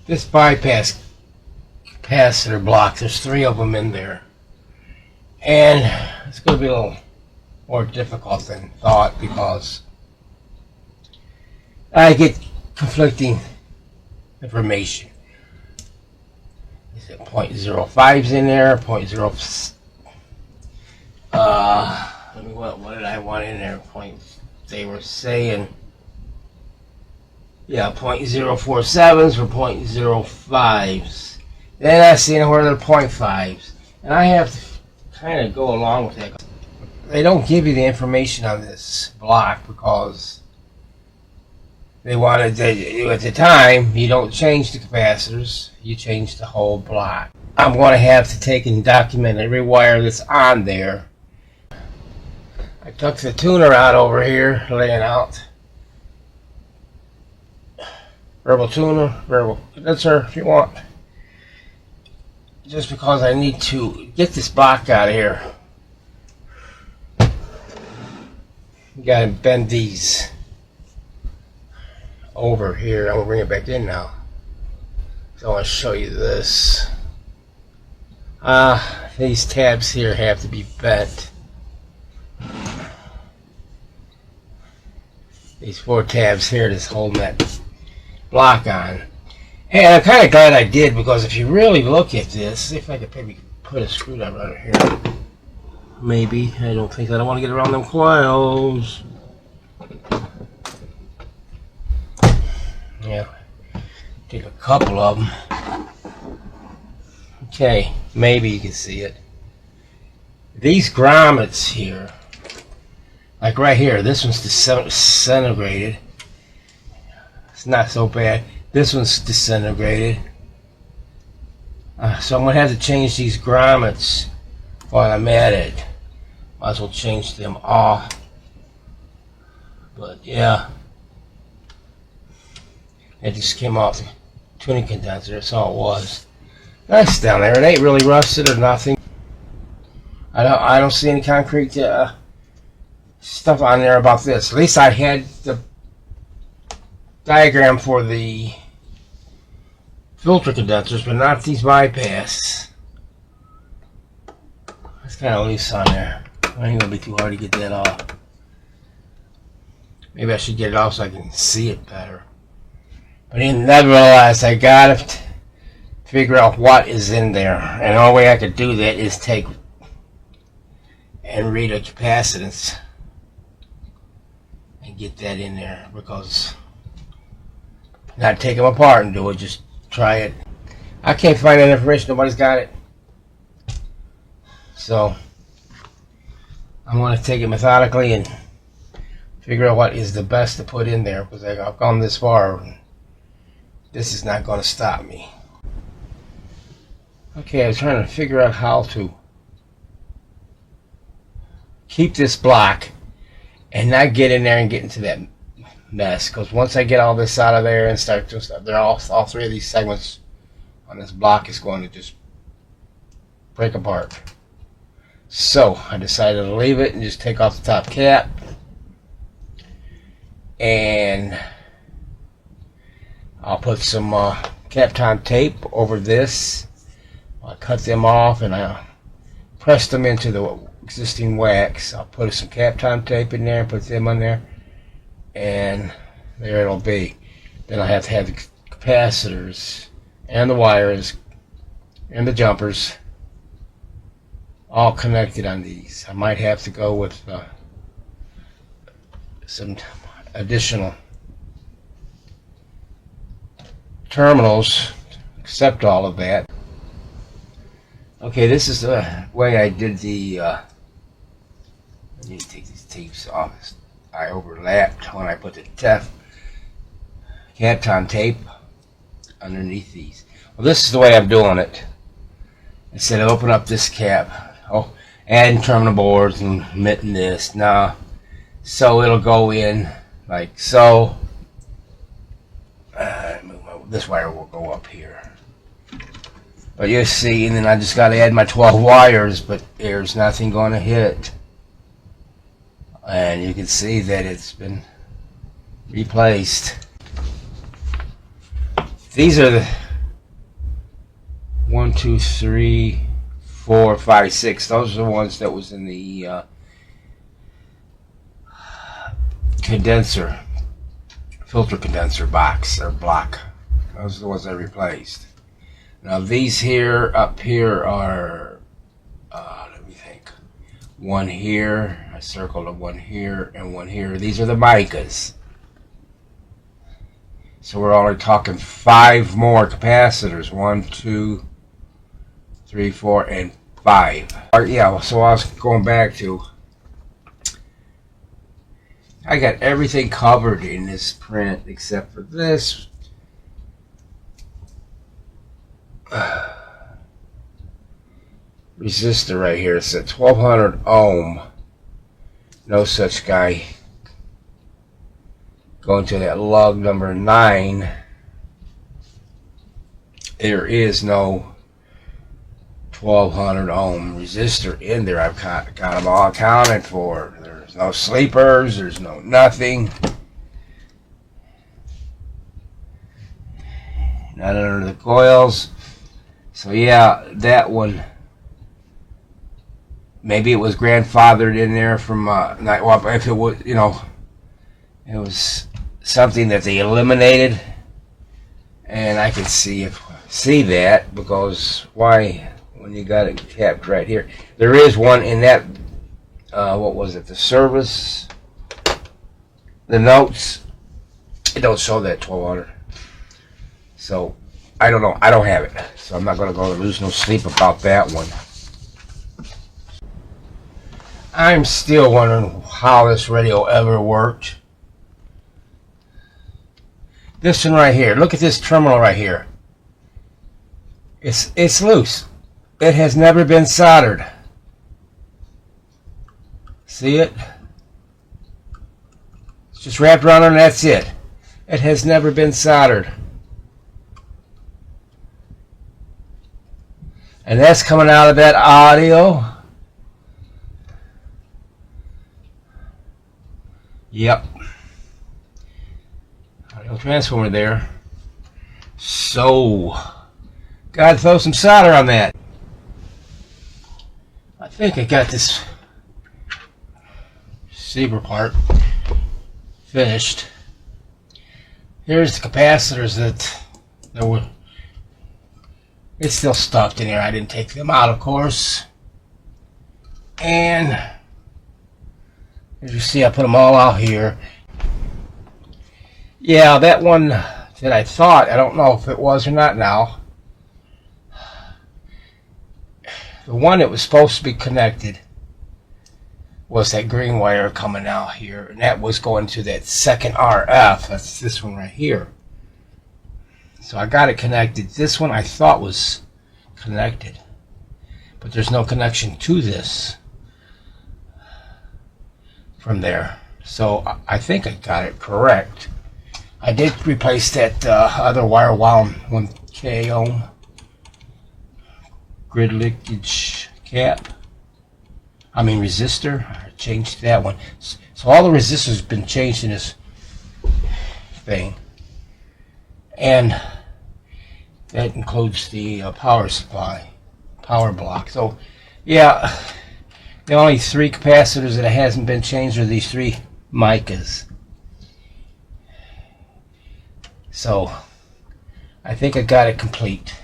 this bypass capacitor block, there's 3 of them in there, and it's going to be a little more difficult than thought because I get conflicting information. Is it 0.05s in there? What did I want in there? They were saying, yeah, 0.047s or 0.05s. Then I see where they're 0.5s, and I have to kind of go along with that. They don't give you the information on this block because they wanted to, at the time, you don't change the capacitors, you change the whole block. I'm going to have to take and document every wire that's on there. I took the tuner out over here, laying out. Variable tuner, variable condenser if you want. Just because I need to get this block out of here. You gotta bend these over here. I'm gonna bring it back in now. So I want to show you this. These tabs here have to be bent. These 4 tabs here that's holding that block on. And I'm kind of glad I did, because if you really look at this, see if I could maybe put a screwdriver under here. Maybe. I don't want to get around them coils. Yeah. Take a couple of them. Okay. Maybe you can see it. These grommets here, like right here, this one's disintegrated. It's not so bad. This one's disintegrated. So I'm going to have to change these grommets while I'm at it. Might as well change them off. But yeah. It just came off the tuning condenser. That's all it was. Nice down there. It ain't really rusted or nothing. I don't see any concrete stuff on there about this. At least I had the diagram for the filter condensers, but not these bypass. It's kind of loose on there. I ain't gonna be too hard to get that off. Maybe I should get it off so I can see it better. But nevertheless, I gotta figure out what is in there, and the only way I could do that is take and read a capacitance and get that in there, because not take them apart and do it, just try it. I can't find that information, nobody's got it. So I'm going to take it methodically and figure out what is the best to put in there, because I've gone this far. This is not going to stop me. Okay, I was trying to figure out how to keep this block and not get in there and get into that mess, because once I get all this out of there and start doing stuff, they're all 3 of these segments on this block is going to just break apart. So I decided to leave it and just take off the top cap, and I'll put some Kapton tape over this. I'll cut them off and I'll press them into the existing wax. I'll put some Kapton tape in there, put them on there, and there it'll be. Then I have to have the capacitors and the wires and the jumpers all connected on these. I might have to go with some additional terminals, accept all of that. Okay, this is the way I did the I need to take these tapes off. I overlapped when I put the Kapton tape underneath these. Well, this is the way I'm doing it. Instead of open up this cap, adding terminal boards and omitting this. Now, so it'll go in like so. This wire will go up here. But you see, and then I just got to add my 12 wires, but there's nothing going to hit. And you can see that it's been replaced. These are 1, 2, 3, 4, 5, 6. Those are the ones that was in the condenser, filter condenser box or block. Those are the ones I replaced. Now these here, up here are, let me think, one here, I circled a one here and one here. These are the micas. So we're only talking 5 more capacitors. 1, 2, 3, 4, and 5. Yeah, so I was going back to, I got everything covered in this print except for this. Resistor right here. It's a 1200 ohm. No such guy. Going to that lug number 9. There is no 1200 ohm resistor in there. I've got them all accounted for. There's no sleepers. There's no nothing. Not under the coils. So yeah, that one. Maybe it was grandfathered in there from night. Well, if it was, you know, it was something that they eliminated, and I could see that, because why, when you got it capped right here, there is one in that. What was it? The service, the notes. It don't show that 1200. So I don't know. I don't have it, so I'm not going to go lose no sleep about that one. I'm still wondering how this radio ever worked. This one right here. Look at this terminal right here. It's loose. It has never been soldered. See it? It's just wrapped around and that's it. It has never been soldered. And that's coming out of that audio. Yep. Audio transformer there. So, gotta throw some solder on that. I think I got this receiver part finished. Here's the capacitors that were. It's still stuck in there. I didn't take them out, of course. And as you see, I put them all out here. Yeah, that one that I thought, I don't know if it was or not now. The one that was supposed to be connected was that green wire coming out here, and that was going to that second RF. That's this one right here. So I got it connected. This one I thought was connected, but there's no connection to this from there. So I think I got it correct. I did replace that other wire wound 1K ohm grid leakage cap. I mean resistor. I changed that one. So all the resistors have been changed in this thing, and that includes the power supply, power block. So yeah, the only 3 capacitors that hasn't been changed are these 3 micas. So I think I got it complete.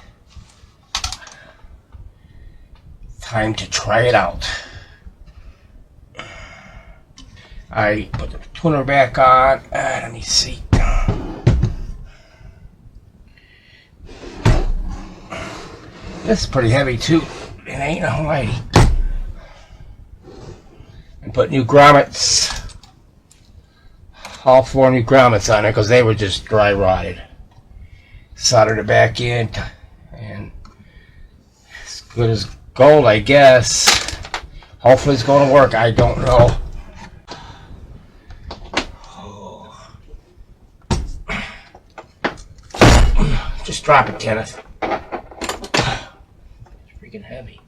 Time to try it out. I put the tuner back on. Let me see. This is pretty heavy too. It ain't no lady. And put new grommets. All 4 new grommets on it because they were just dry rotted. Soldered it back in, and as good as gold, I guess. Hopefully it's going to work. I don't know. Just drop it, Kenneth. It's freaking heavy.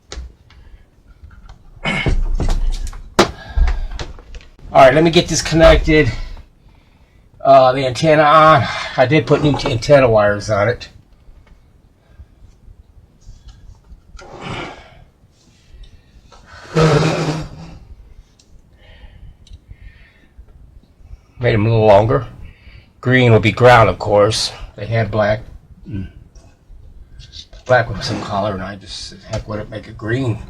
Alright, let me get this connected. The antenna on. I did put new antenna wires on it. Made them a little longer. Green will be ground, of course. They had black. Black with some color, and I just said, heck with it, make it green.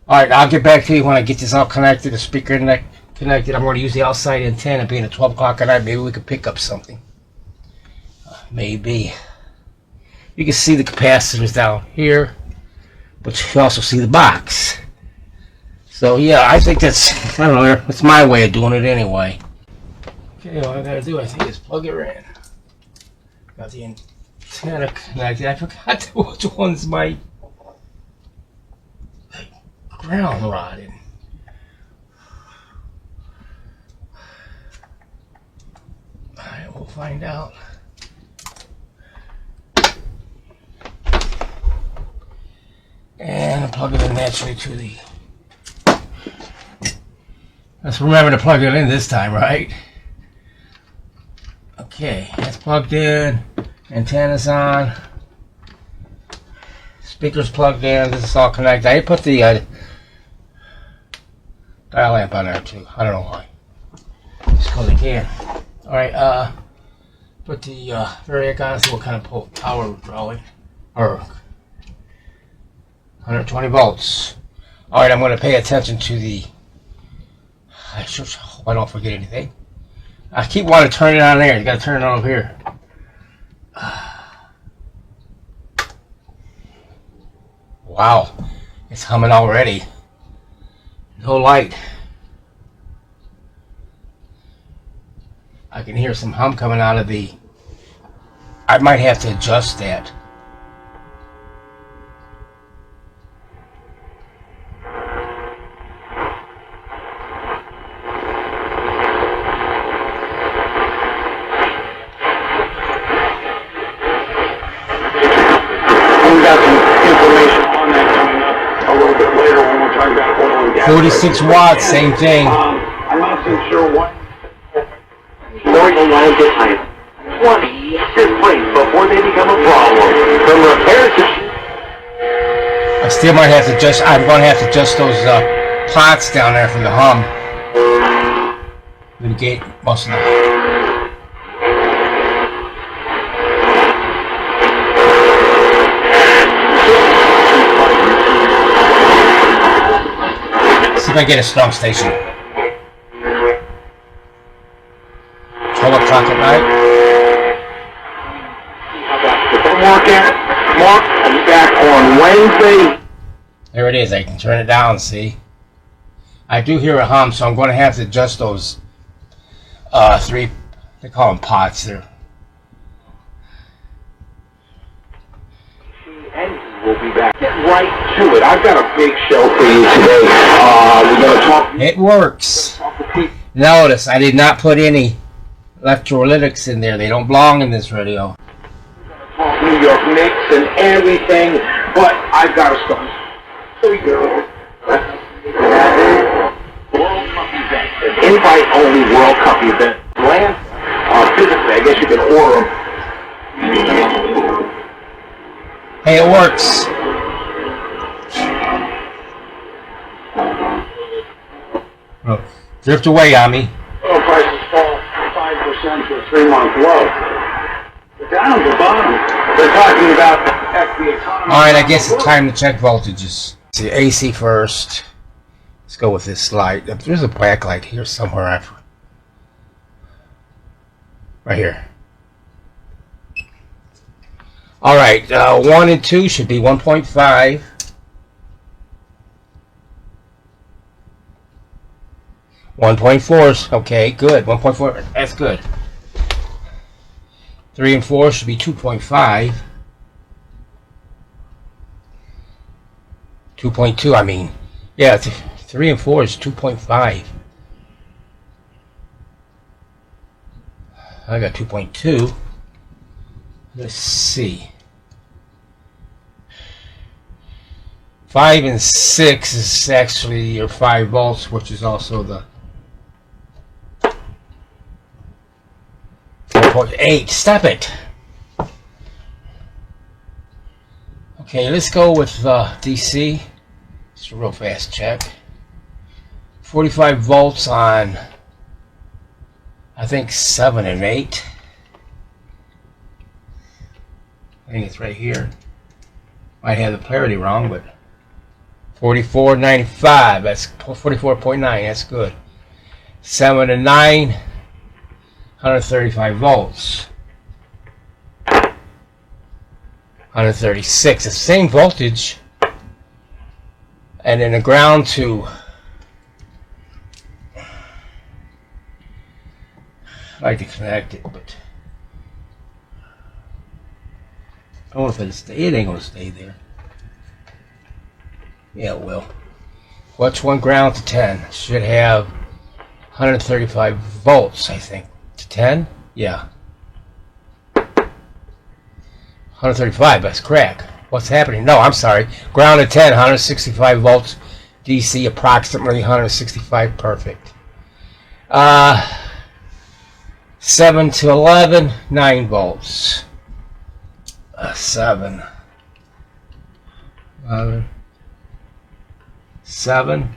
Alright, I'll get back to you when I get this all connected, the speaker connected. I'm going to use the outside antenna. Being at 12 o'clock at night, maybe we could pick up something. Maybe. You can see the capacitors down here, but you can also see the box. So yeah, I think that's, I don't know, it's my way of doing it anyway. Okay, all I gotta do, I think, is plug it in. Got the antenna connected. I forgot which one's my ground rod in. Alright, we'll find out. And I'll plug it in naturally to the... Let's remember to plug it in this time, right? Okay, that's plugged in. Antenna's on. Speaker's plugged in. This is all connected. I put the dial lamp on there too. I don't know why. Just because I can. Alright, put the variac on, see what kind of power we're drawing. Or 120 volts. Alright, I'm going to pay attention to the... I hope I don't forget anything. I keep wanting to turn it on there. You got to turn it on over here. Wow, it's humming already. No light. I can hear some hum coming out of the... I might have to adjust that. We got some information on that coming up a little bit later when we're talking about oil and gas. 46 watts, same thing. I'm not so sure what. More than I get higher. 20 just place before they become a problem. From repair to... I still might have to adjust. I'm going to have to adjust those pots down there for the hum. Mitigate most of the... See if I get a strong station. 12 o'clock at night. Mark, I'll be back on Wednesday. There it is. I can turn it down, see? I do hear a hum, so I'm going to have to adjust those three, they call them pots there. And we'll be back. Get right to it. I've got a big show for you today. We're going to talk... It works. Notice, I did not put any electrolytics in there. They don't belong in this radio. Talk New York Knicks and everything, but I've got to start. Here we go. World Cup event. An invite-only World Cup event. Physically, I guess you can order them. Hey, it works. Oh, drift away on me. Oil prices fall 5% to a 3-month low. Down at the bottom, they're talking about the economy. Alright, I guess it's time to check voltages. See, AC first. Let's go with this light. There's a backlight here somewhere. Right here. Alright, 1 and 2 should be 1.5. 1.4, okay, good. 1.4, that's good. 3 and 4 should be 2.5. 2.2, I mean. Yeah, 3 and 4 is 2.5. I got 2.2. Let's see. 5 and 6 is actually your 5 volts, which is also the 4.8. Stop it. Okay, let's go with DC. Just a real fast check. 45 volts on. I think 7 and 8. I think it's right here. Might have the polarity wrong, but 44.95. That's 44.9. That's good. 7 and 9. 135 volts. 136. It's the same voltage. And then the ground to, I like to connect it, but I don't know if it ain't going to stay there. Yeah, it will. Which one ground to 10? Should have 135 volts, I think. To 10? Yeah. 135, that's correct. What's happening? No, I'm sorry. Ground to 10, 165 volts. DC approximately 165, perfect. 7 to 11, 9 volts. 7. 11. 7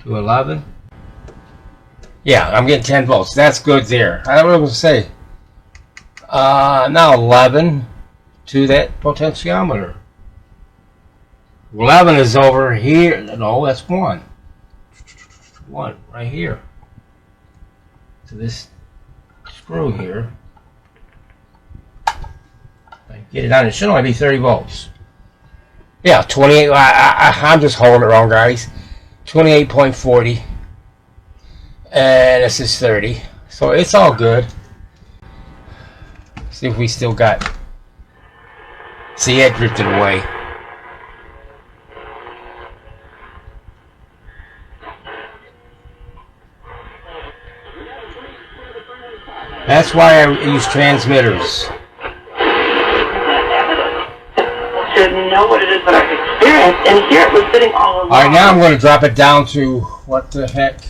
to 11. Yeah, I'm getting 10 volts. That's good there. I don't know what I was going to say. Now 11 to that potentiometer. 11 is over here. No, that's 1. 1 right here. So this screw here. I get it on. It should only be 30 volts. Yeah, 28. I'm just holding it wrong, guys. 28.40. And this is 30. So it's all good. See if we still got. See, it drifted away. That's why I use transmitters. To know what it is that I've experienced, and here it was sitting all along. Alright, now I'm going to drop it down to, what the heck?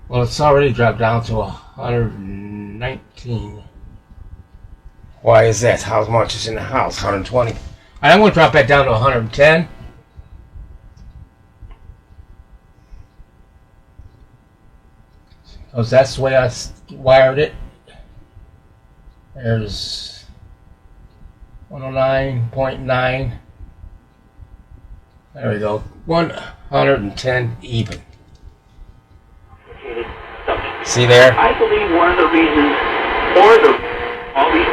Well, it's already dropped down to 119. Why is that? How much is in the house? 120. Alright, I'm going to drop that down to 110. Because that's the way I wired it. There's 109.9. There we go. 110 even. See there? I believe one of the reasons, or all these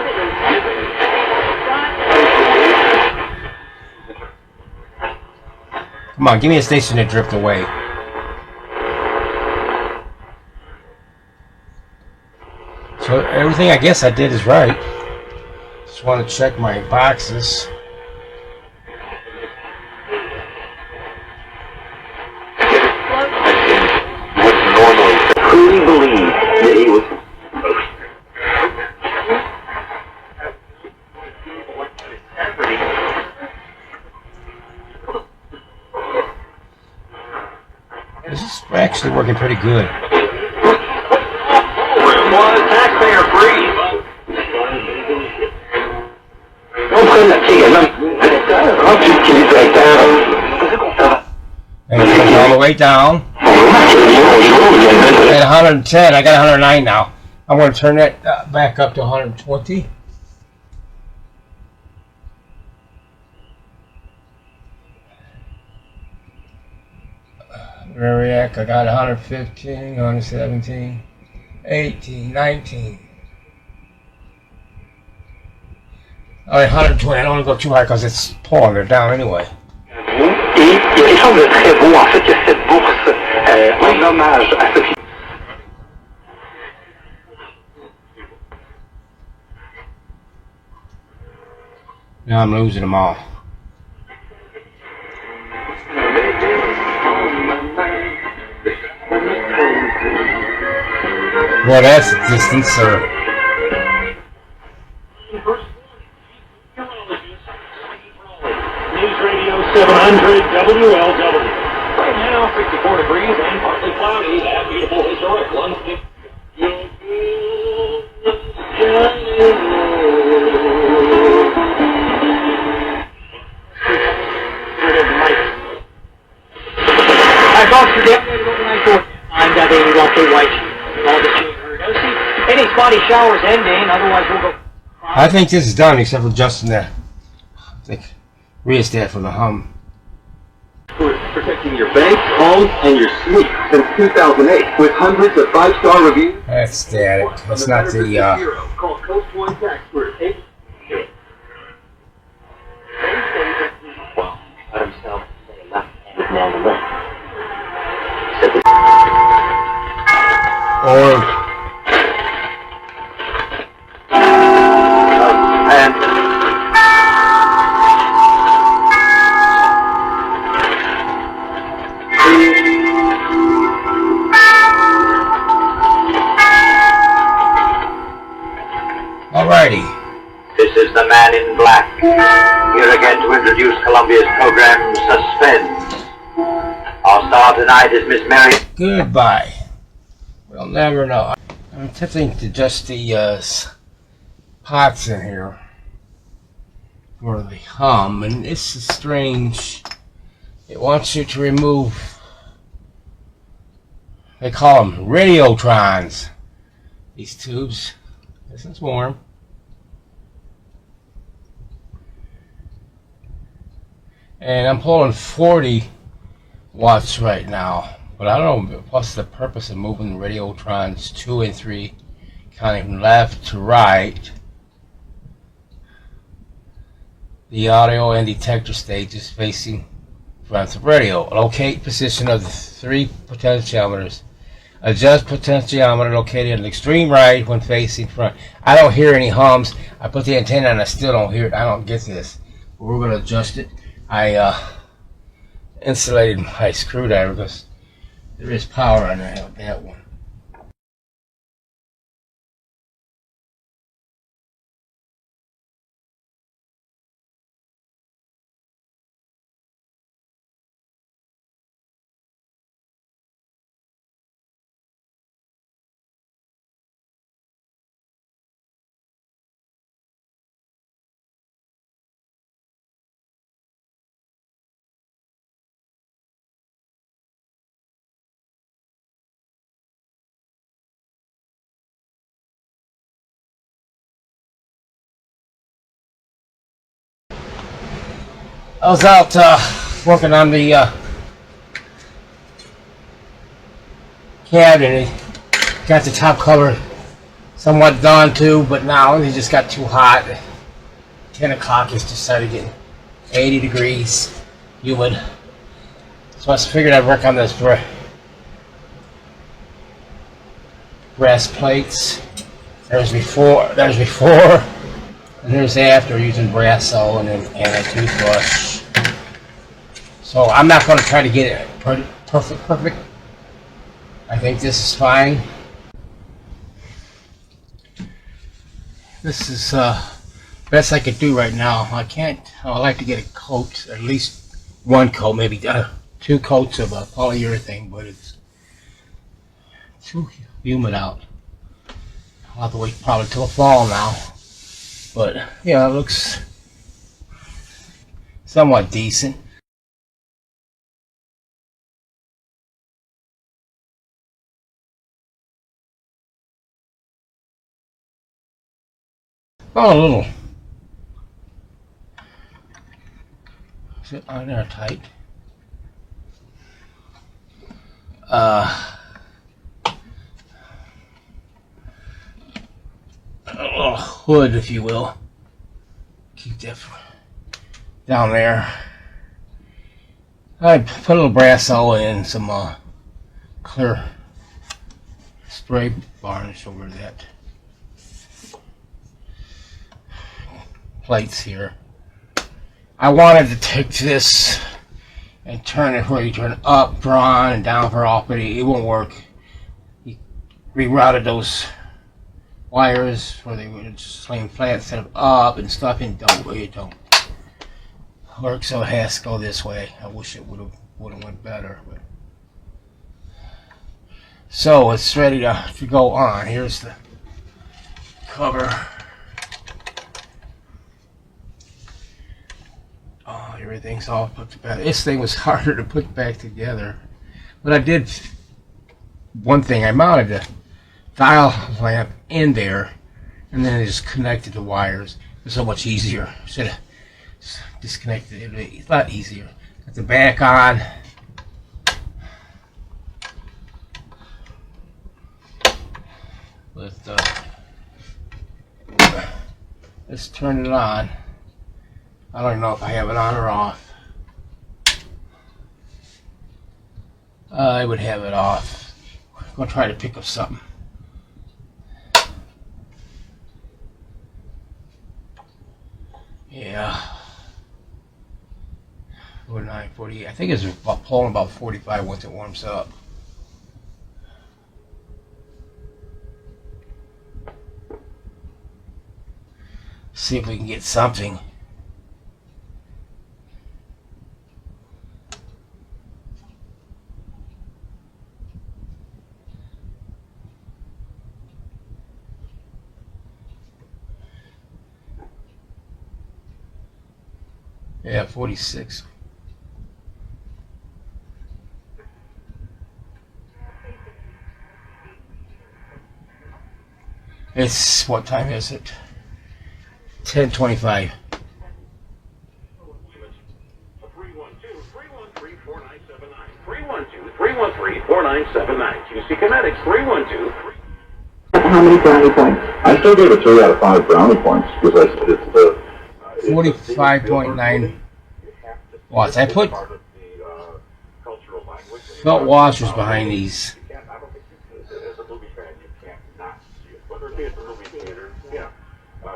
Come on, give me a station to drift away. So everything I guess I did is right. Just want to check my boxes. would normally truly believe that he was. This is actually working pretty good. Was taxpayer free. And it goes all the way down. At 110, I got 109 now. I'm going to turn that back up to 120. Variac, I got 115, 117, 18, 19. All right, 120. I don't want to go too high because it's pulling it down anyway. Et il y a quelque chose de très beau en fait que cette bourse en hommage à ce film. Now I'm losing them all. Well, that's the distance, sir. News Radio 700 WLW. Right now, 54 degrees and partly cloudy at beautiful historic London. I thought you did. I'm shower's ending, otherwise we'll go. I think this is done, except for adjusting the rheostat for the hum. Protecting your bank, home, and your suite since 2008 with hundreds of 5-star reviews. That's static. It's not the Call Coast One Tax for it. Well, let himself say left with man to left. or alrighty. This is the Man in Black, here again to introduce Columbia's program, Suspense. Our star tonight is Miss Mary. Goodbye. We'll never know. I'm attempting to adjust the pots in here for the hum, and this is strange. It wants you to remove, they call them radiotrons, these tubes. This is warm. And I'm pulling 40 watts right now, but I don't know what's the purpose of moving the radiotrons 2 and 3 counting from left to right. The audio and detector stages facing front of radio. Locate position of the 3 potentiometers. Adjust potentiometer located in the extreme right when facing front. I don't hear any hums. I put the antenna and I still don't hear it. I don't get this. But we're going to adjust it. I insulated my screwdriver because there is power on that one. I was out working on the cabinet. Got the top cover somewhat done too, but now it just got too hot. 10 o'clock is just started getting 80 degrees, humid. So I figured I'd work on this brass plates. There's before, and there's after using brass and a toothbrush. So I'm not going to try to get it perfect. I think this is fine. This is best I could do right now. I like to get a coat, at least one coat, maybe 2 coats of polyurethane, but it's too humid out. I'll have to wait probably till the fall now. But yeah, it looks somewhat decent. Oh, a little. Is it on there tight? A little hood, if you will. Keep that down there. I put a little brass in, some clear spray varnish over that plates here. I wanted to take this and turn it where you turn it up for on and down for off, but it won't work. He rerouted those wires where they were just laying flat instead of up and stuff, and it don't work, so it has to go this way. I wish it would have went better, but so it's ready to go on. Here's the cover. Oh, everything's all put together. This thing was harder to put back together, but I did one thing. I mounted the dial lamp in there, and then I just connected the wires. It's so much easier. Should have disconnected it. It's a lot easier. Got the back on. Let's turn it on. I don't know if I have it on or off. I would have it off. I'm gonna try to pick up something. Yeah. 49, 48. I think it's pulling about 45 once it warms up. See if we can get something. Yeah, 46. It's, what time is it? 10:25. 313-4979. QC Kinetics 312. How many brownie points? I still gave it 3 out of 5 brownie points because I said it's the 45.9 watts. I put felt washers behind these.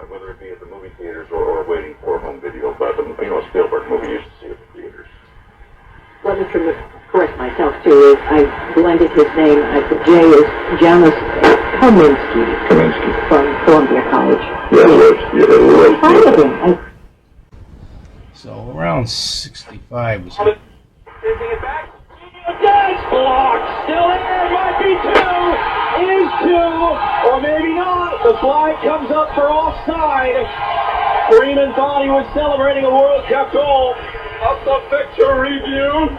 Whether it be at the movie theaters or waiting for home video, but Spielberg movie used to see it in theaters. Let me correct myself too. I blended his name. I put J as Janusz Kaminski from Columbia College. Yeah. Fine of him. So around 65 was Taking it back. That's blocked. Still there. Might be 2. Is 2. Or maybe not. The flag comes up for offside. Freeman thought he was celebrating a World Cup goal. Up the picture review.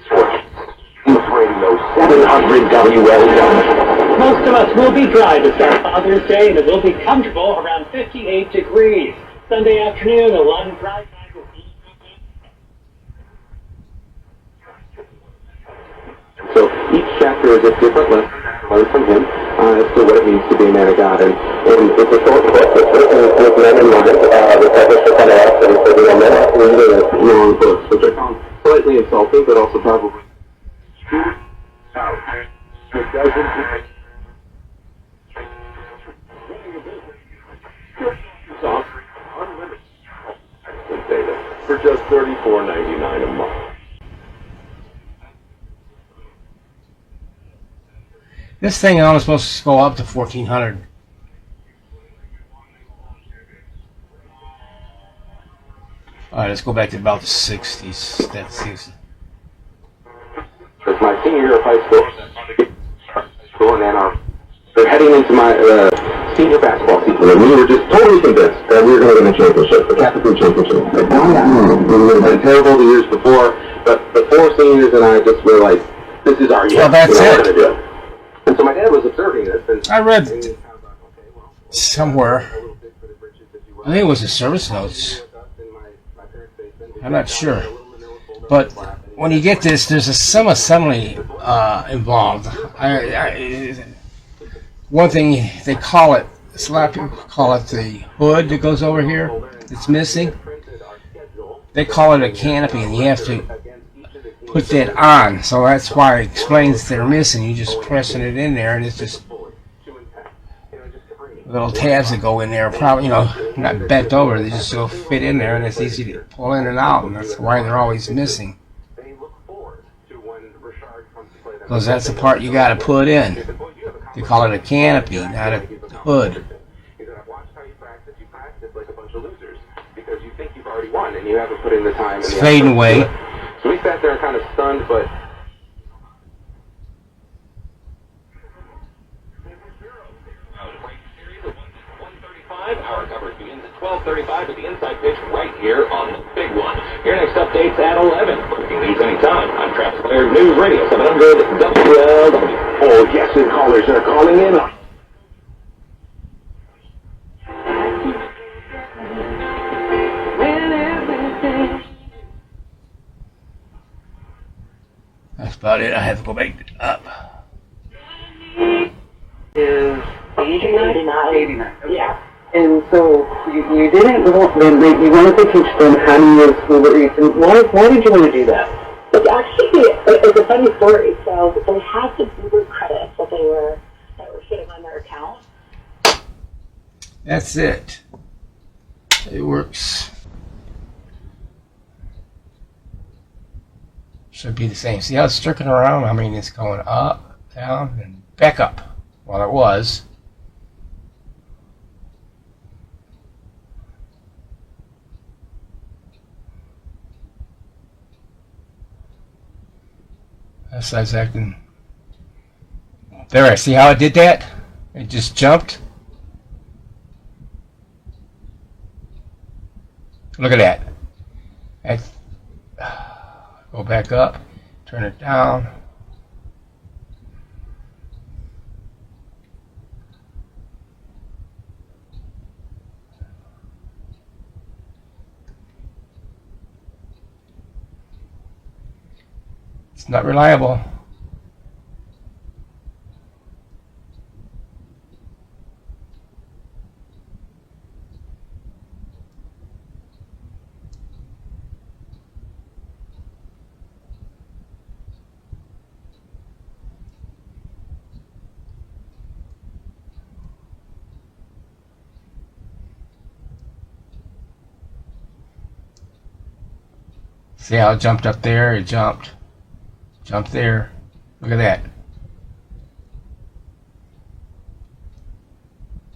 Sports Radio 700 WL. Most of us will be dry to start Father's Day, and it will be comfortable around 58 degrees. Sunday afternoon, a long dry night will be. So each chapter is a different lesson. Learn from him as to what it means to be a man of God. And it's a short book, but with men and women, the published the kind of essay for the men and long books, which I found slightly insulting, but also probably true. It doesn't. Unlimited data for just $34.99 a month. this thing only supposed to go up to 1400. Alright, let's go back to about the 60s. That seems. It's my senior year of high school, and then they're heading into my senior basketball season, and we were just totally convinced that we were going to win a championship, the Catholic League championship. We would have been terrible the years before, but the 4 seniors and I just were like, this is our year. Well, that's we're it. going to do. And so my dad was observing this, and I read somewhere, I think it was the service notes. I'm not sure. But when you get this, there's some assembly involved. One thing they call it, a lot of people call it the hood that goes over here. It's missing. They call it a canopy, and you have to put that on. So that's why it explains they're missing. You're just pressing it in there, and it's just little tabs that go in there. Probably, not bent over. They just go fit in there, and it's easy to pull in and out. And that's why they're always missing. Because that's the part you got to put in. They call it a canopy, not a hood. It's fading away. So we sat there kind of stunned, but our coverage begins at 12:35 at the inside pitch right here on the big one. Your next update's at 11. Breaking news anytime. I'm Travis Blair, News Radio 700 WLW. Oh, yes, and callers are calling in. That's about it. I have to go back up. Is 89? Yeah. And so you didn't want them, you wanted to teach them how to use Uber Eats. And why did you want to do that? It's actually, it's a funny story. So they had some Uber credits that were sitting on their account. That's it. It works. Should be the same. See how it's striking around? I mean, it's going up, down, and back up. Well, it was. That side's acting. There, I see how it did that? It just jumped. Look at that. Go back up, turn it down. It's not reliable. See how it jumped up there? It jumped. Jumped there. Look at that.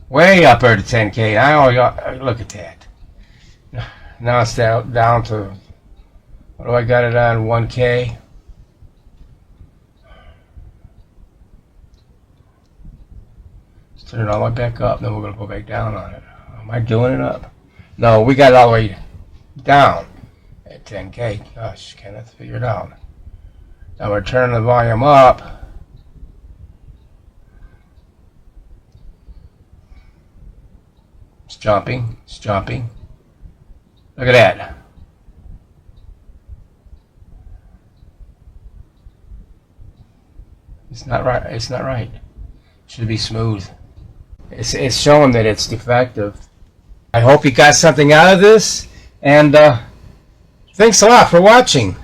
Way up there to 10K. Look at that. Now it's down to, what do I got it on? 1K. Let's turn it all the way back up. Then we're going to go back down on it. Am I doing it up? No, we got it all the way down at 10K. Gosh, Kenneth, figure it out. Now we're turning the volume up. It's jumping. It's jumping. Look at that. It's not right. It's not right. It should be smooth. It's showing that it's defective. I hope you got something out of this, and thanks a lot for watching.